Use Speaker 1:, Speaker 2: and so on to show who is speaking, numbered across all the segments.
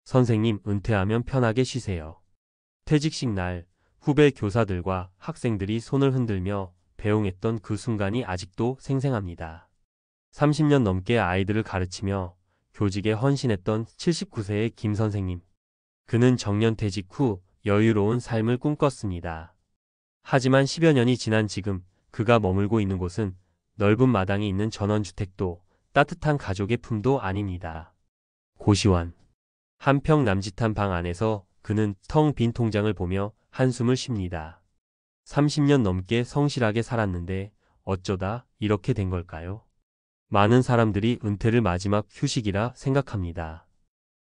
Speaker 1: 선생님, 은퇴하면 편하게 쉬세요. 퇴직식 날, 후배 교사들과 학생들이 손을 흔들며 배웅했던 그 순간이 아직도 생생합니다. 30년 넘게 아이들을 가르치며 교직에 헌신했던 79세의 김 선생님. 그는 정년퇴직 후 여유로운 삶을 꿈꿨습니다. 하지만 10여 년이 지난 지금 그가 머물고 있는 곳은 넓은 마당이 있는 전원주택도 따뜻한 가족의 품도 아닙니다. 고시원. 한평 남짓한 방 안에서 그는 텅 빈 통장을 보며 한숨을 쉽니다. 30년 넘게 성실하게 살았는데 어쩌다 이렇게 된 걸까요? 많은 사람들이 은퇴를 마지막 휴식이라 생각합니다.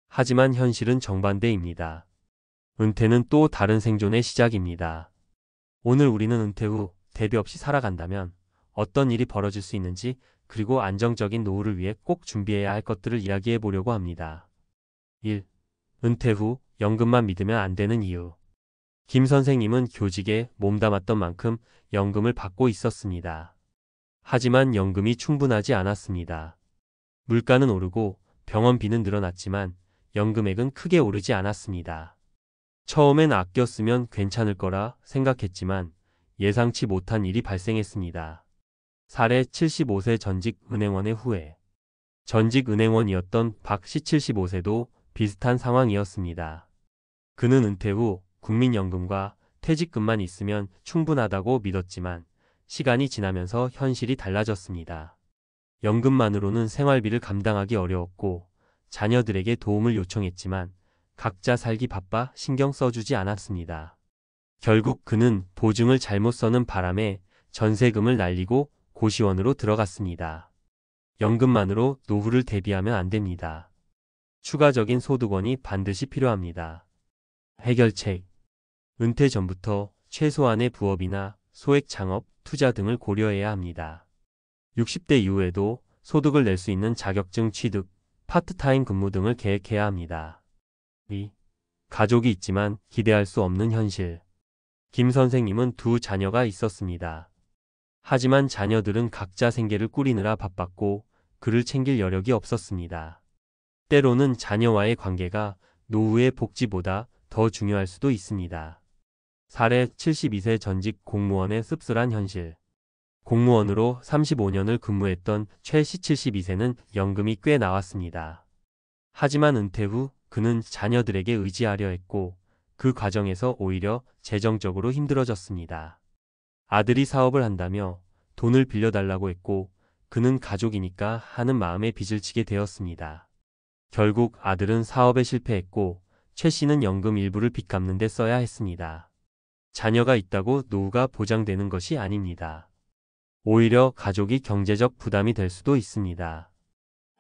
Speaker 1: 하지만 현실은 정반대입니다. 은퇴는 또 다른 생존의 시작입니다. 오늘 우리는 은퇴 후 대비 없이 살아간다면 어떤 일이 벌어질 수 있는지, 그리고 안정적인 노후를 위해 꼭 준비해야 할 것들을 이야기해 보려고 합니다. 1. 은퇴 후 연금만 믿으면 안 되는 이유. 김 선생님은 교직에 몸담았던 만큼 연금을 받고 있었습니다. 하지만 연금이 충분하지 않았습니다. 물가는 오르고 병원비는 늘어났지만 연금액은 크게 오르지 않았습니다. 처음엔 아껴 쓰면 괜찮을 거라 생각했지만 예상치 못한 일이 발생했습니다. 사례 75세 전직 은행원의 후회. 전직 은행원이었던 박 씨 75세도 비슷한 상황이었습니다. 그는 은퇴 후 국민연금과 퇴직금만 있으면 충분하다고 믿었지만 시간이 지나면서 현실이 달라졌습니다. 연금만으로는 생활비를 감당하기 어려웠고 자녀들에게 도움을 요청했지만 각자 살기 바빠 신경 써주지 않았습니다. 결국 그는 보증을 잘못 써는 바람에 전세금을 날리고 고시원으로 들어갔습니다. 연금만으로 노후를 대비하면 안 됩니다. 추가적인 소득원이 반드시 필요합니다. 해결책. 은퇴 전부터 최소한의 부업이나 소액 창업, 투자 등을 고려해야 합니다. 60대 이후에도 소득을 낼 수 있는 자격증 취득, 파트타임 근무 등을 계획해야 합니다. 2. 가족이 있지만 기대할 수 없는 현실. 김 선생님은 두 자녀가 있었습니다. 하지만 자녀들은 각자 생계를 꾸리느라 바빴고 그를 챙길 여력이 없었습니다. 때로는 자녀와의 관계가 노후의 복지보다 더 중요할 수도 있습니다. 사례 72세 전직 공무원의 씁쓸한 현실. 공무원으로 35년을 근무했던 최 씨 72세는 연금이 꽤 나왔습니다. 하지만 은퇴 후 그는 자녀들에게 의지하려 했고 그 과정에서 오히려 재정적으로 힘들어졌습니다. 아들이 사업을 한다며 돈을 빌려달라고 했고 그는 가족이니까 하는 마음에 빚을 지게 되었습니다. 결국 아들은 사업에 실패했고 최 씨는 연금 일부를 빚 갚는 데 써야 했습니다. 자녀가 있다고 노후가 보장되는 것이 아닙니다. 오히려 가족이 경제적 부담이 될 수도 있습니다.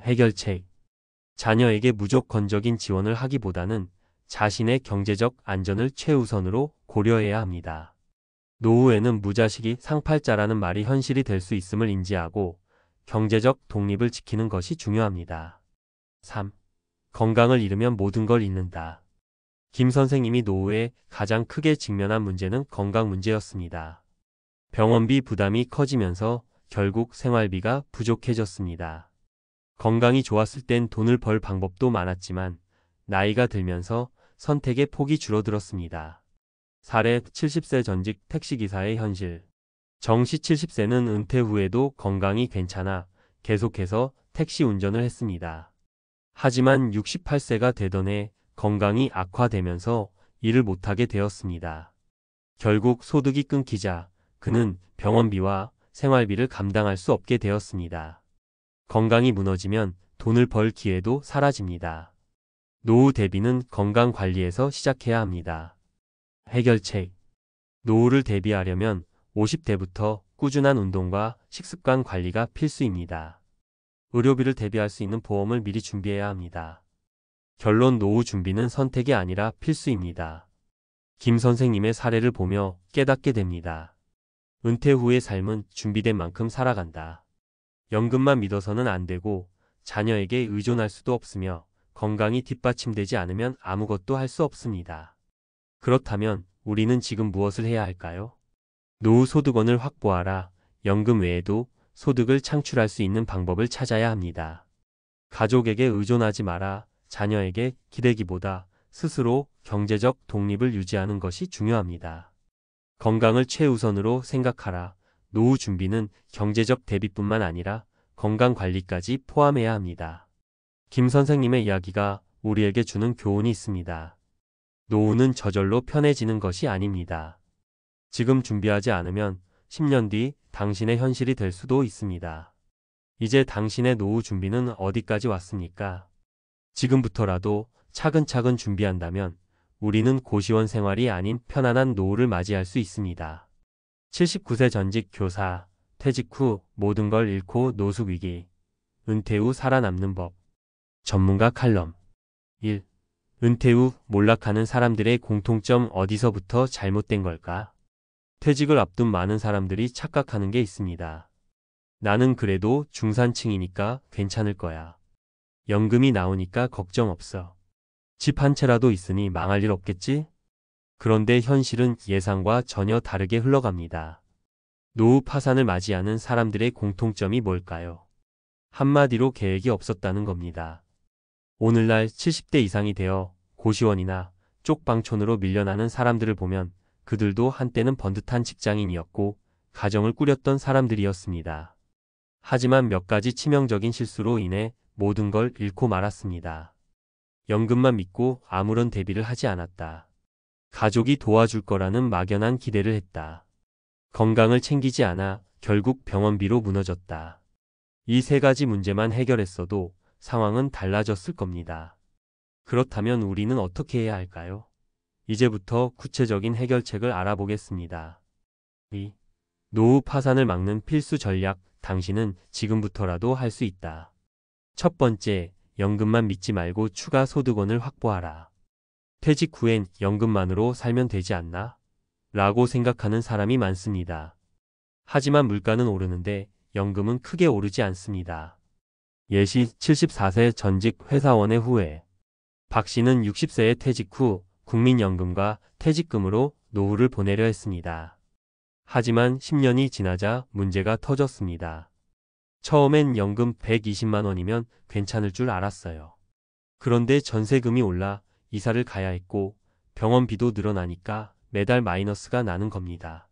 Speaker 1: 해결책. 자녀에게 무조건적인 지원을 하기보다는 자신의 경제적 안전을 최우선으로 고려해야 합니다. 노후에는 무자식이 상팔자라는 말이 현실이 될 수 있음을 인지하고 경제적 독립을 지키는 것이 중요합니다. 3. 건강을 잃으면 모든 걸 잃는다. 김 선생님이 노후에 가장 크게 직면한 문제는 건강 문제였습니다. 병원비 부담이 커지면서 결국 생활비가 부족해졌습니다. 건강이 좋았을 땐 돈을 벌 방법도 많았지만 나이가 들면서 선택의 폭이 줄어들었습니다. 사례 70세 전직 택시기사의 현실. 정씨 70세는 은퇴 후에도 건강이 괜찮아 계속해서 택시 운전을 했습니다. 하지만 68세가 되던 해 건강이 악화되면서 일을 못하게 되었습니다. 결국 소득이 끊기자 그는 병원비와 생활비를 감당할 수 없게 되었습니다. 건강이 무너지면 돈을 벌 기회도 사라집니다. 노후 대비는 건강 관리에서 시작해야 합니다. 해결책. 노후를 대비하려면 50대부터 꾸준한 운동과 식습관 관리가 필수입니다. 의료비를 대비할 수 있는 보험을 미리 준비해야 합니다. 결론, 노후 준비는 선택이 아니라 필수입니다. 김 선생님의 사례를 보며 깨닫게 됩니다. 은퇴 후의 삶은 준비된 만큼 살아간다. 연금만 믿어서는 안 되고 자녀에게 의존할 수도 없으며 건강이 뒷받침되지 않으면 아무것도 할 수 없습니다. 그렇다면 우리는 지금 무엇을 해야 할까요? 노후 소득원을 확보하라. 연금 외에도 소득을 창출할 수 있는 방법을 찾아야 합니다. 가족에게 의존하지 마라. 자녀에게 기대기보다 스스로 경제적 독립을 유지하는 것이 중요합니다. 건강을 최우선으로 생각하라. 노후 준비는 경제적 대비뿐만 아니라 건강 관리까지 포함해야 합니다. 김 선생님의 이야기가 우리에게 주는 교훈이 있습니다. 노후는 저절로 편해지는 것이 아닙니다. 지금 준비하지 않으면 10년 뒤 당신의 현실이 될 수도 있습니다. 이제 당신의 노후 준비는 어디까지 왔습니까? 지금부터라도 차근차근 준비한다면 우리는 고시원 생활이 아닌 편안한 노후를 맞이할 수 있습니다. 79세 전직 교사, 퇴직 후 모든 걸 잃고 노숙 위기, 은퇴 후 살아남는 법. 전문가 칼럼 1. 은퇴 후 몰락하는 사람들의 공통점 어디서부터 잘못된 걸까? 퇴직을 앞둔 많은 사람들이 착각하는 게 있습니다. 나는 그래도 중산층이니까 괜찮을 거야. 연금이 나오니까 걱정 없어. 집 한 채라도 있으니 망할 일 없겠지? 그런데 현실은 예상과 전혀 다르게 흘러갑니다. 노후 파산을 맞이하는 사람들의 공통점이 뭘까요? 한마디로 계획이 없었다는 겁니다. 오늘날 70대 이상이 되어 고시원이나 쪽방촌으로 밀려나는 사람들을 보면 그들도 한때는 번듯한 직장인이었고 가정을 꾸렸던 사람들이었습니다. 하지만 몇 가지 치명적인 실수로 인해 모든 걸 잃고 말았습니다. 연금만 믿고 아무런 대비를 하지 않았다. 가족이 도와줄 거라는 막연한 기대를 했다. 건강을 챙기지 않아 결국 병원비로 무너졌다. 이 세 가지 문제만 해결했어도 상황은 달라졌을 겁니다. 그렇다면 우리는 어떻게 해야 할까요? 이제부터 구체적인 해결책을 알아보겠습니다. 2. 노후 파산을 막는 필수 전략, 당신은 지금부터라도 할 수 있다. 첫 번째, 연금만 믿지 말고 추가 소득원을 확보하라. 퇴직 후엔 연금만으로 살면 되지 않나? 라고 생각하는 사람이 많습니다. 하지만 물가는 오르는데 연금은 크게 오르지 않습니다. 예시 74세 전직 회사원의 후회. 박 씨는 60세에 퇴직 후 국민연금과 퇴직금으로 노후를 보내려 했습니다. 하지만 10년이 지나자 문제가 터졌습니다. 처음엔 연금 120만 원이면 괜찮을 줄 알았어요. 그런데 전세금이 올라 이사를 가야 했고 병원비도 늘어나니까 매달 마이너스가 나는 겁니다.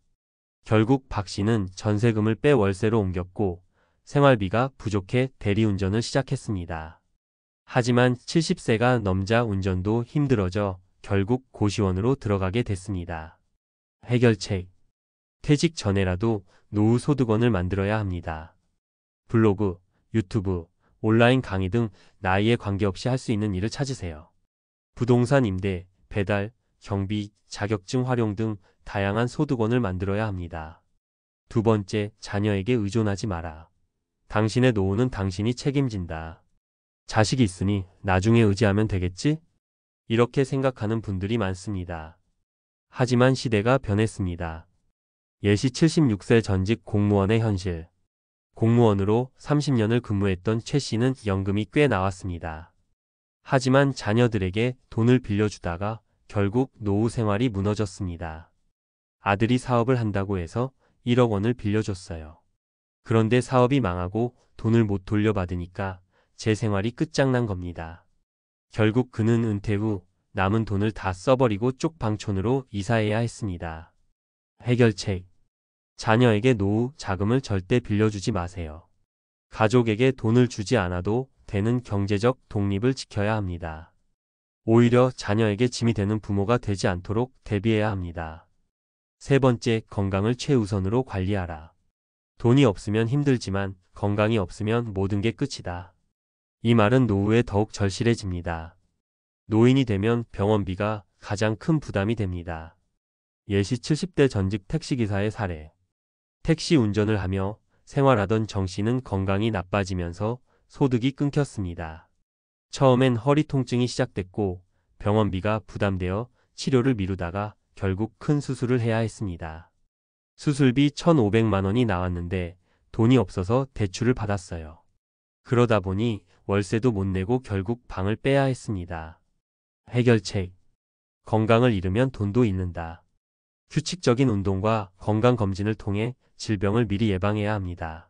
Speaker 1: 결국 박 씨는 전세금을 빼 월세로 옮겼고 생활비가 부족해 대리운전을 시작했습니다. 하지만 70세가 넘자 운전도 힘들어져 결국 고시원으로 들어가게 됐습니다. 해결책. 퇴직 전에라도 노후 소득원을 만들어야 합니다. 블로그, 유튜브, 온라인 강의 등 나이에 관계없이 할 수 있는 일을 찾으세요. 부동산 임대, 배달, 경비, 자격증 활용 등 다양한 소득원을 만들어야 합니다. 두 번째, 자녀에게 의존하지 마라. 당신의 노후는 당신이 책임진다. 자식이 있으니 나중에 의지하면 되겠지? 이렇게 생각하는 분들이 많습니다. 하지만 시대가 변했습니다. 예시 76세 전직 공무원의 현실. 공무원으로 30년을 근무했던 최 씨는 연금이 꽤 나왔습니다. 하지만 자녀들에게 돈을 빌려주다가 결국 노후 생활이 무너졌습니다. 아들이 사업을 한다고 해서 1억 원을 빌려줬어요. 그런데 사업이 망하고 돈을 못 돌려받으니까 제 생활이 끝장난 겁니다. 결국 그는 은퇴 후 남은 돈을 다 써버리고 쪽방촌으로 이사해야 했습니다. 해결책. 자녀에게 노후 자금을 절대 빌려주지 마세요. 가족에게 돈을 주지 않아도 되는 경제적 독립을 지켜야 합니다. 오히려 자녀에게 짐이 되는 부모가 되지 않도록 대비해야 합니다. 세 번째, 건강을 최우선으로 관리하라. 돈이 없으면 힘들지만 건강이 없으면 모든 게 끝이다. 이 말은 노후에 더욱 절실해집니다. 노인이 되면 병원비가 가장 큰 부담이 됩니다. 예시 70대 전직 택시기사의 사례. 택시 운전을 하며 생활하던 정 씨는 건강이 나빠지면서 소득이 끊겼습니다. 처음엔 허리 통증이 시작됐고 병원비가 부담되어 치료를 미루다가 결국 큰 수술을 해야 했습니다. 수술비 1,500만 원이 나왔는데 돈이 없어서 대출을 받았어요. 그러다 보니 월세도 못 내고 결국 방을 빼야 했습니다. 해결책. 건강을 잃으면 돈도 잃는다. 규칙적인 운동과 건강검진을 통해 질병을 미리 예방해야 합니다.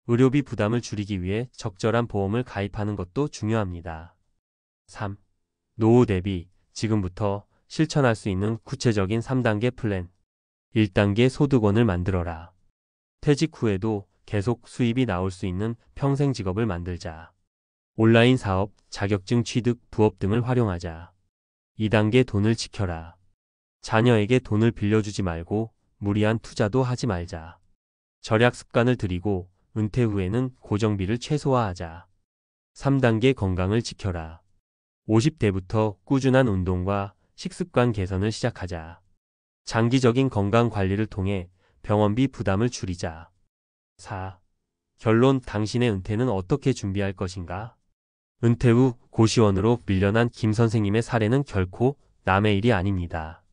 Speaker 1: 의료비 부담을 줄이기 위해 적절한 보험을 가입하는 것도 중요합니다. 3. 노후 대비 지금부터 실천할 수 있는 구체적인 3단계 플랜. 1단계 소득원을 만들어라. 퇴직 후에도 계속 수입이 나올 수 있는 평생 직업을 만들자. 온라인 사업, 자격증 취득, 부업 등을 활용하자. 2단계 돈을 지켜라. 자녀에게 돈을 빌려주지 말고 무리한 투자도 하지 말자. 절약 습관을 들이고 은퇴 후에는 고정비를 최소화하자. 3단계 건강을 지켜라. 50대부터 꾸준한 운동과 식습관 개선을 시작하자. 장기적인 건강 관리를 통해 병원비 부담을 줄이자. 4. 결론. 당신의 은퇴는 어떻게 준비할 것인가? 은퇴 후 고시원으로 밀려난 김 선생님의 사례는 결코 남의 일이 아닙니다.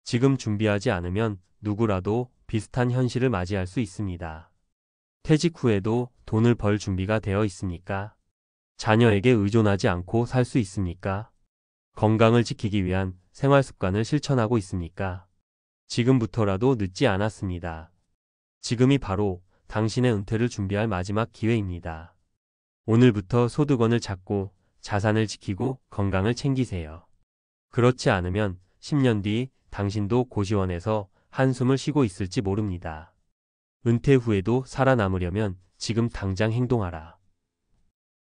Speaker 1: 지금 준비하지 않으면 누구라도 비슷한 현실을 맞이할 수 있습니다. 퇴직 후에도 돈을 벌 준비가 되어 있습니까? 자녀에게 의존하지 않고 살 수 있습니까? 건강을 지키기 위한 생활 습관을 실천하고 있습니까? 지금부터라도 늦지 않았습니다. 지금이 바로 당신의 은퇴를 준비할 마지막 기회입니다. 오늘부터 소득원을 찾고 자산을 지키고 건강을 챙기세요. 그렇지 않으면 10년 뒤 당신도 고시원에서 한숨을 쉬고 있을지 모릅니다. 은퇴 후에도 살아남으려면 지금 당장 행동하라.